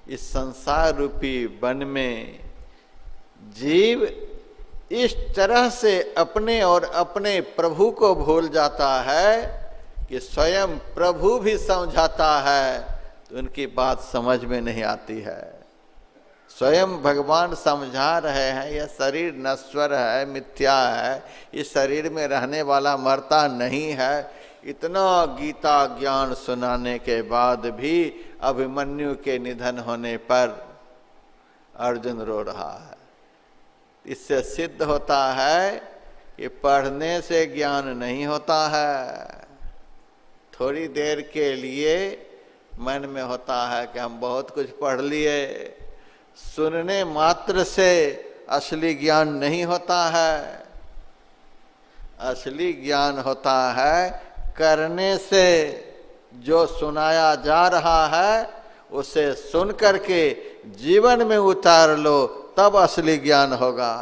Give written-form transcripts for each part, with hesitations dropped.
इस संसार रूपी वन में जीव इस तरह से अपने और अपने प्रभु को भूल जाता है कि स्वयं प्रभु भी समझाता है तो उनकी बात समझ में नहीं आती है। स्वयं भगवान समझा रहे हैं यह शरीर नश्वर है, मिथ्या है, इस शरीर में रहने वाला मरता नहीं है। इतना गीता ज्ञान सुनाने के बाद भी अभिमन्यु के निधन होने पर अर्जुन रो रहा है। इससे सिद्ध होता है कि पढ़ने से ज्ञान नहीं होता है। थोड़ी देर के लिए मन में होता है कि हम बहुत कुछ पढ़ लिए, सुनने मात्र से असली ज्ञान नहीं होता है। असली ज्ञान होता है करने से। जो सुनाया जा रहा है उसे सुन करके जीवन में उतार लो, तब असली ज्ञान होगा।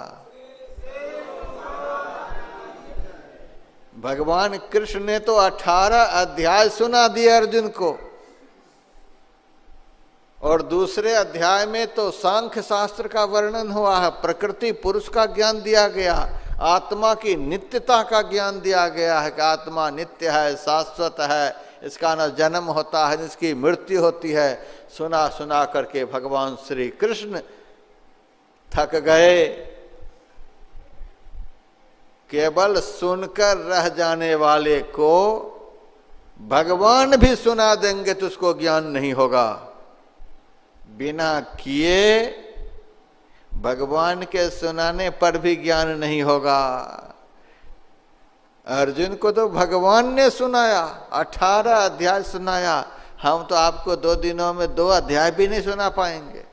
भगवान कृष्ण ने तो 18 अध्याय सुना दिए अर्जुन को, और दूसरे अध्याय में तो सांख्य शास्त्र का वर्णन हुआ है, प्रकृति पुरुष का ज्ञान दिया गया, आत्मा की नित्यता का ज्ञान दिया गया है कि आत्मा नित्य है, शाश्वत है, इसका न जन्म होता है न इसकी मृत्यु होती है। सुना सुना करके भगवान श्री कृष्ण थक गए। केवल सुनकर रह जाने वाले को भगवान भी सुना देंगे तो उसको ज्ञान नहीं होगा। बिना किए भगवान के सुनाने पर भी ज्ञान नहीं होगा। अर्जुन को तो भगवान ने सुनाया, 18 अध्याय सुनाया। हम तो आपको 2 दिनों में 2 अध्याय भी नहीं सुना पाएंगे।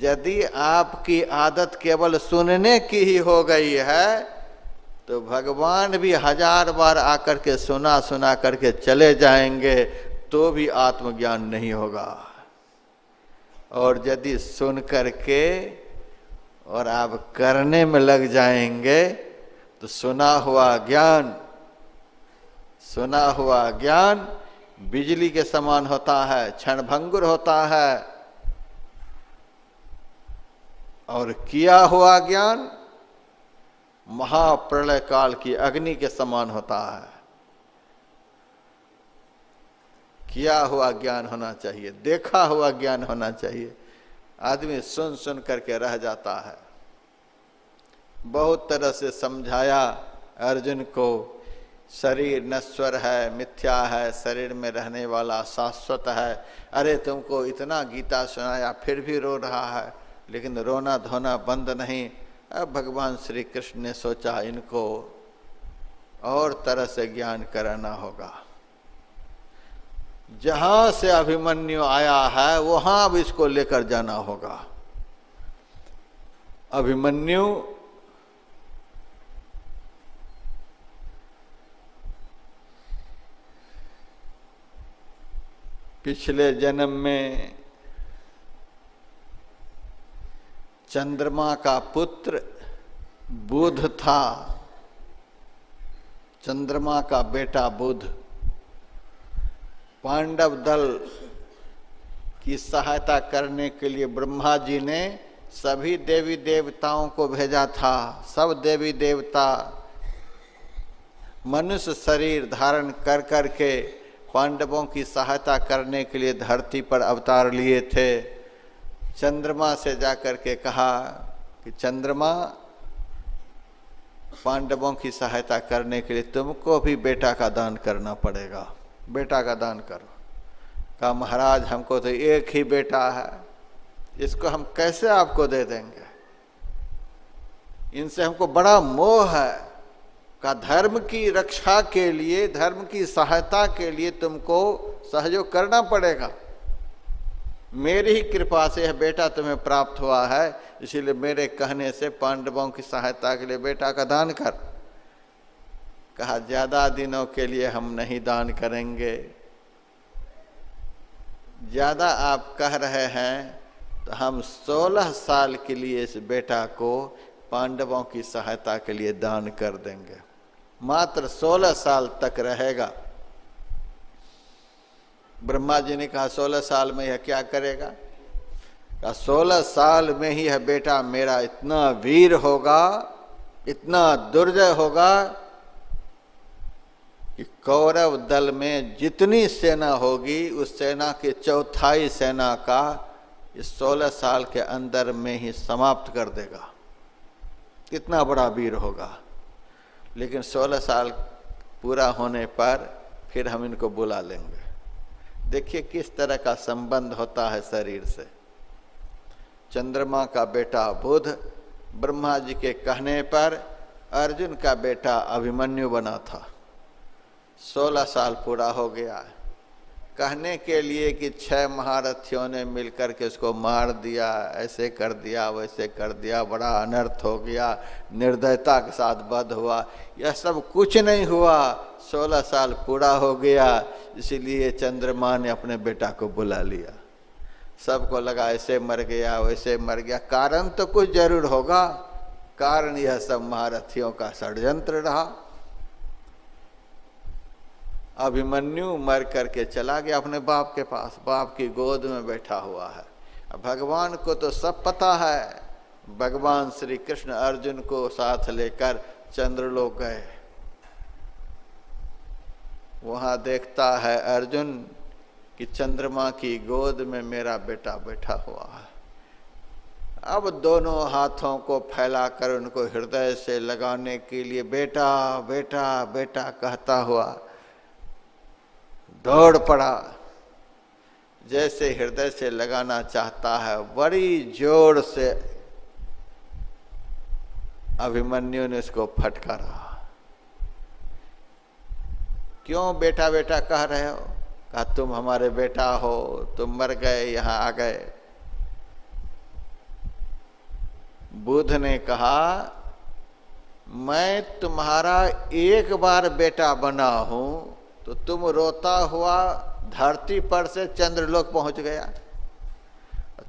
यदि आपकी आदत केवल सुनने की ही हो गई है तो भगवान भी 1000 बार आकर के सुना सुना करके चले जाएंगे तो भी आत्मज्ञान नहीं होगा। और यदि सुन करके और आप करने में लग जाएंगे तो सुना हुआ ज्ञान बिजली के समान होता है, क्षणभंगुर होता है। और किया हुआ ज्ञान महाप्रलय काल की अग्नि के समान होता है। किया हुआ ज्ञान होना चाहिए, देखा हुआ ज्ञान होना चाहिए। आदमी सुन सुन करके रह जाता है। बहुत तरह से समझाया अर्जुन को, शरीर नश्वर है, मिथ्या है, शरीर में रहने वाला शाश्वत है। अरे तुमको इतना गीता सुनाया फिर भी रो रहा है, लेकिन रोना धोना बंद नहीं। अब भगवान श्री कृष्ण ने सोचा इनको और तरह से ज्ञान कराना होगा। जहां से अभिमन्यु आया है वहां अब इसको लेकर जाना होगा। अभिमन्यु पिछले जन्म में चंद्रमा का पुत्र बुध था। चंद्रमा का बेटा बुध पांडव दल की सहायता करने के लिए ब्रह्मा जी ने सभी देवी देवताओं को भेजा था। सब देवी देवता मनुष्य शरीर धारण कर करके पांडवों की सहायता करने के लिए धरती पर अवतार लिए थे। चंद्रमा से जाकर के कहा कि चंद्रमा, पांडवों की सहायता करने के लिए तुमको भी बेटा का दान करना पड़ेगा, बेटा का दान करो। कहा महाराज हमको तो एक ही बेटा है, इसको हम कैसे आपको दे देंगे, इनसे हमको बड़ा मोह है। का धर्म की रक्षा के लिए, धर्म की सहायता के लिए तुमको सहयोग करना पड़ेगा। मेरी ही कृपा से यह बेटा तुम्हें प्राप्त हुआ है, इसीलिए मेरे कहने से पांडवों की सहायता के लिए बेटा का दान कर। कहा ज्यादा दिनों के लिए हम नहीं दान करेंगे। ज्यादा आप कह रहे हैं तो हम 16 साल के लिए इस बेटा को पांडवों की सहायता के लिए दान कर देंगे। मात्र 16 साल तक रहेगा। ब्रह्मा जी ने कहा 16 साल में यह क्या करेगा? 16 साल में ही है बेटा मेरा इतना वीर होगा, इतना दुर्जय होगा कि कौरव दल में जितनी सेना होगी उस सेना की चौथाई सेना का इस 16 साल के अंदर में ही समाप्त कर देगा। कितना बड़ा वीर होगा। लेकिन 16 साल पूरा होने पर फिर हम इनको बुला लेंगे। देखिए किस तरह का संबंध होता है शरीर से। चंद्रमा का बेटा बुध ब्रह्मा जी के कहने पर अर्जुन का बेटा अभिमन्यु बना था। 16 साल पूरा हो गया। कहने के लिए कि 6 महारथियों ने मिलकर के उसको मार दिया, ऐसे कर दिया, वैसे कर दिया, बड़ा अनर्थ हो गया, निर्दयता के साथ वध हुआ, यह सब कुछ नहीं हुआ। 16 साल पूरा हो गया, इसीलिए चंद्रमा ने अपने बेटा को बुला लिया। सबको लगा ऐसे मर गया, वैसे मर गया, कारण तो कुछ जरूर होगा। कारण यह सब महारथियों का षड्यंत्र रहा। अभिमन्यु मर करके चला गया अपने बाप के पास, बाप की गोद में बैठा हुआ है। अब भगवान को तो सब पता है। भगवान श्री कृष्ण अर्जुन को साथ लेकर चंद्रलोक गए। वहां देखता है अर्जुन कि चंद्रमा की गोद में मेरा बेटा बैठा हुआ है। अब दोनों हाथों को फैलाकर उनको हृदय से लगाने के लिए बेटा बेटा बेटा कहता हुआ दौड़ पड़ा। जैसे हृदय से लगाना चाहता है, बड़ी जोर से अभिमन्यु ने उसको फटकारा। क्यों बेटा बेटा कह रहे हो? कहा तुम हमारे बेटा हो, तुम मर गए, यहां आ गए। बुध ने कहा मैं तुम्हारा एक बार बेटा बना हूं तो तुम रोता हुआ धरती पर से चंद्रलोक पहुंच गया।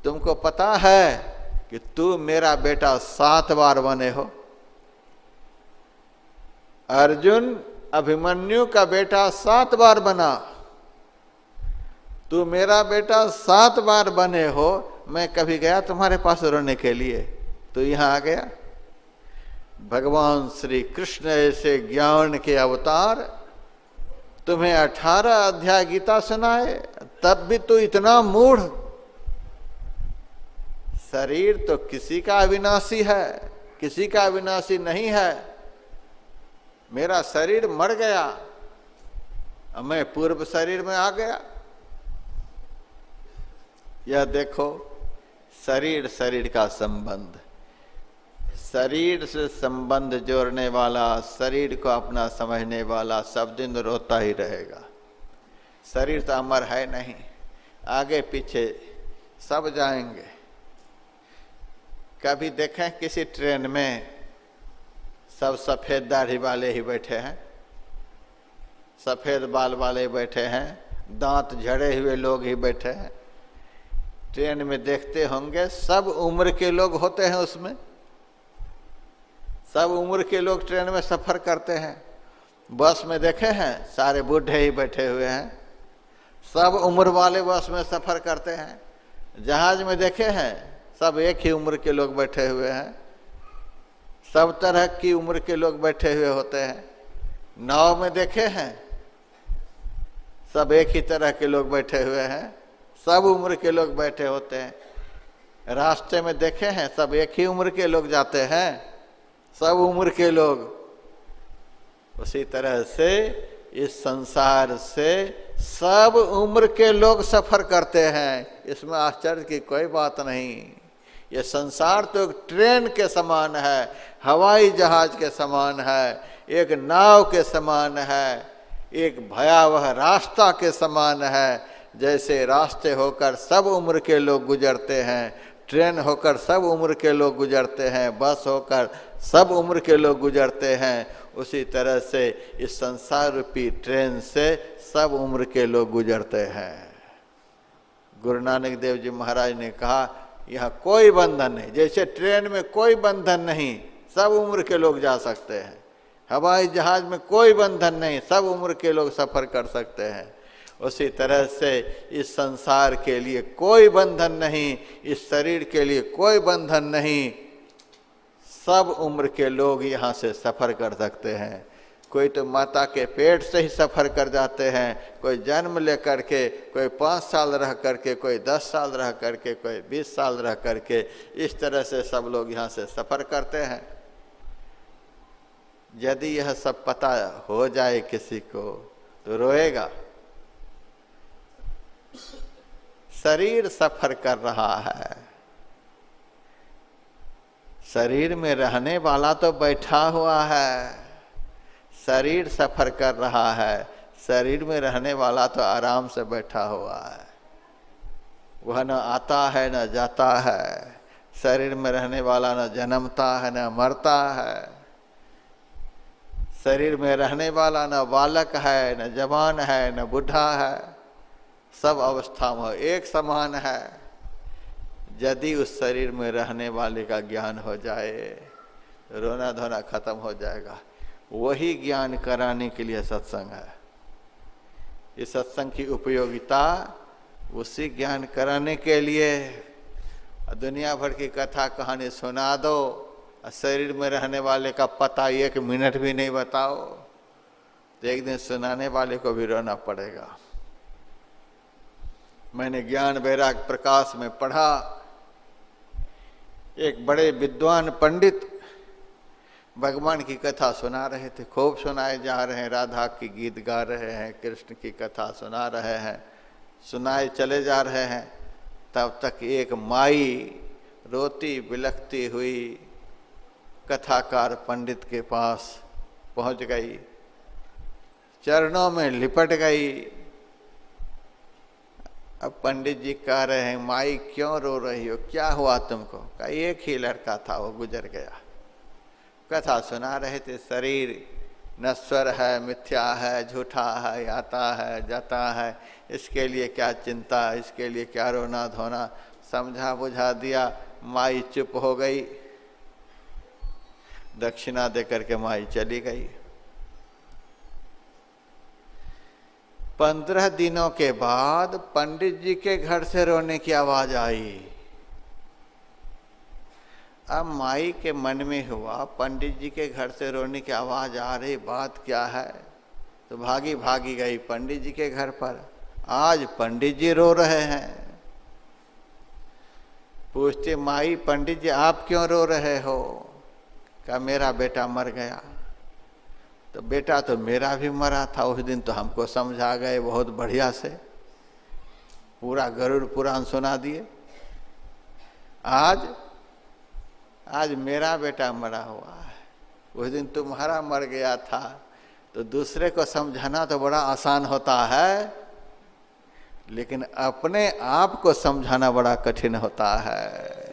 तुमको पता है कि तू मेरा बेटा 7 बार बने हो। अर्जुन अभिमन्यु का बेटा 7 बार बना, तू मेरा बेटा 7 बार बने हो। मैं कभी गया तुम्हारे पास रोने के लिए? तो यहां आ गया। भगवान श्री कृष्ण ऐसे ज्ञान के अवतार, तुम्हें 18 अध्याय गीता सुनाए, तब भी तू इतना मूढ़। शरीर तो किसी का अविनाशी है, किसी का अविनाशी नहीं है। मेरा शरीर मर गया, अब मैं पूर्व शरीर में आ गया। यह देखो शरीर शरीर का संबंध, शरीर से संबंध जोड़ने वाला, शरीर को अपना समझने वाला सब दिन रोता ही रहेगा। शरीर तो अमर है नहीं, आगे पीछे सब जाएंगे। कभी देखें किसी ट्रेन में सब सफेद दाढ़ी वाले ही बैठे हैं, सफेद बाल वाले बैठे हैं, दांत झड़े हुए लोग ही बैठे हैं। ट्रेन में देखते होंगे सब उम्र के लोग होते हैं, उसमें सब उम्र के लोग ट्रेन में सफर करते हैं। बस में देखे हैं सारे बूढ़े ही बैठे हुए हैं, सब उम्र वाले बस में सफर करते हैं। जहाज में देखे हैं सब एक ही उम्र के लोग बैठे हुए हैं, सब तरह की उम्र के लोग बैठे हुए होते हैं। नाव में देखे हैं सब एक ही तरह के लोग बैठे हुए हैं, सब उम्र के लोग बैठे होते हैं। रास्ते में देखे हैं सब एक ही उम्र के लोग जाते हैं, सब उम्र के लोग। उसी तरह से इस संसार से सब उम्र के लोग सफर करते हैं, इसमें आश्चर्य की कोई बात नहीं। ये संसार तो एक ट्रेन के समान है, हवाई जहाज के समान है, एक नाव के समान है, एक भयावह रास्ता के समान है। जैसे रास्ते होकर सब उम्र के लोग गुजरते हैं, ट्रेन होकर सब उम्र के लोग गुजरते हैं, बस होकर सब उम्र के लोग गुजरते हैं, उसी तरह से इस संसार रूपी ट्रेन से सब उम्र के लोग गुजरते हैं। गुरु नानक देव जी महाराज ने कहा यहाँ कोई बंधन नहीं, जैसे ट्रेन में कोई बंधन नहीं, सब उम्र के लोग जा सकते हैं। हवाई जहाज में कोई बंधन नहीं, सब उम्र के लोग सफर कर सकते हैं। उसी तरह से इस संसार के लिए कोई बंधन नहीं, इस शरीर के लिए कोई बंधन नहीं। सब उम्र के लोग यहाँ से सफ़र कर सकते हैं। कोई तो माता के पेट से ही सफ़र कर जाते हैं, कोई जन्म लेकर के, कोई 5 साल रह करके, कोई 10 साल रह करके, कोई 20 साल रह करके, इस तरह से सब लोग यहाँ से सफ़र करते हैं। यदि यह सब पता हो जाए किसी को तो रोएगा। शरीर सफ़र कर रहा है, शरीर में रहने वाला तो बैठा हुआ है। शरीर सफ़र कर रहा है, शरीर में रहने वाला तो आराम से बैठा हुआ है। वह न आता है न जाता है। शरीर में रहने वाला न जन्मता है न मरता है। शरीर में रहने वाला न बालक है, न जवान है, न बूढ़ा है। सब अवस्था में एक समान है। यदि उस शरीर में रहने वाले का ज्ञान हो जाए, रोना धोना खत्म हो जाएगा। वही ज्ञान कराने के लिए सत्संग है। इस सत्संग की उपयोगिता उसी ज्ञान कराने के लिए। दुनिया भर की कथा कहानी सुना दो, शरीर में रहने वाले का पता 1 मिनट भी नहीं बताओ, तो एक दिन सुनाने वाले को भी रोना पड़ेगा। मैंने ज्ञान वैराग्य प्रकाश में पढ़ा, एक बड़े विद्वान पंडित भगवान की कथा सुना रहे थे। खूब सुनाए जा रहे हैं, राधा की गीत गा रहे हैं, कृष्ण की कथा सुना रहे हैं, सुनाए चले जा रहे हैं। तब तक एक माई रोती बिलखती हुई कथाकार पंडित के पास पहुंच गई, चरणों में लिपट गई। अब पंडित जी कह रहे हैं, माई क्यों रो रही हो, क्या हुआ तुमको? कहा एक ही लड़का था, वो गुजर गया। कथा सुना रहे थे, शरीर नश्वर है, मिथ्या है, झूठा है, आता है जाता है, इसके लिए क्या चिंता, इसके लिए क्या रोना धोना, समझा बुझा दिया। माई चुप हो गई, दक्षिणा देकर के माई चली गई। 15 दिनों के बाद पंडित जी के घर से रोने की आवाज आई। अब माई के मन में हुआ, पंडित जी के घर से रोने की आवाज आ रही, बात क्या है? तो भागी गई पंडित जी के घर पर। आज पंडित जी रो रहे हैं। पूछते, माई पंडित जी आप क्यों रो रहे हो? कहा मेरा बेटा मर गया। तो बेटा तो मेरा भी मरा था, उस दिन तो हमको समझा गए बहुत बढ़िया से, पूरा गरुड़ पुराण सुना दिए। आज मेरा बेटा मरा हुआ है, उस दिन तुम्हारा मर गया था। तो दूसरे को समझाना तो बड़ा आसान होता है, लेकिन अपने आप को समझाना बड़ा कठिन होता है।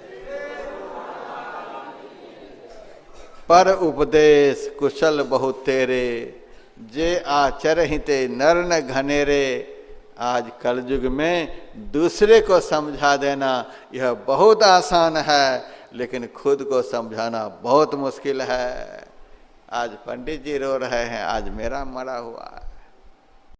पर उपदेश कुशल बहुत तेरे, जे आचरहिते नर न घनेरे। आज कलयुग में दूसरे को समझा देना यह बहुत आसान है, लेकिन खुद को समझाना बहुत मुश्किल है। आज पंडित जी रो रहे हैं, आज मेरा मरा हुआ है।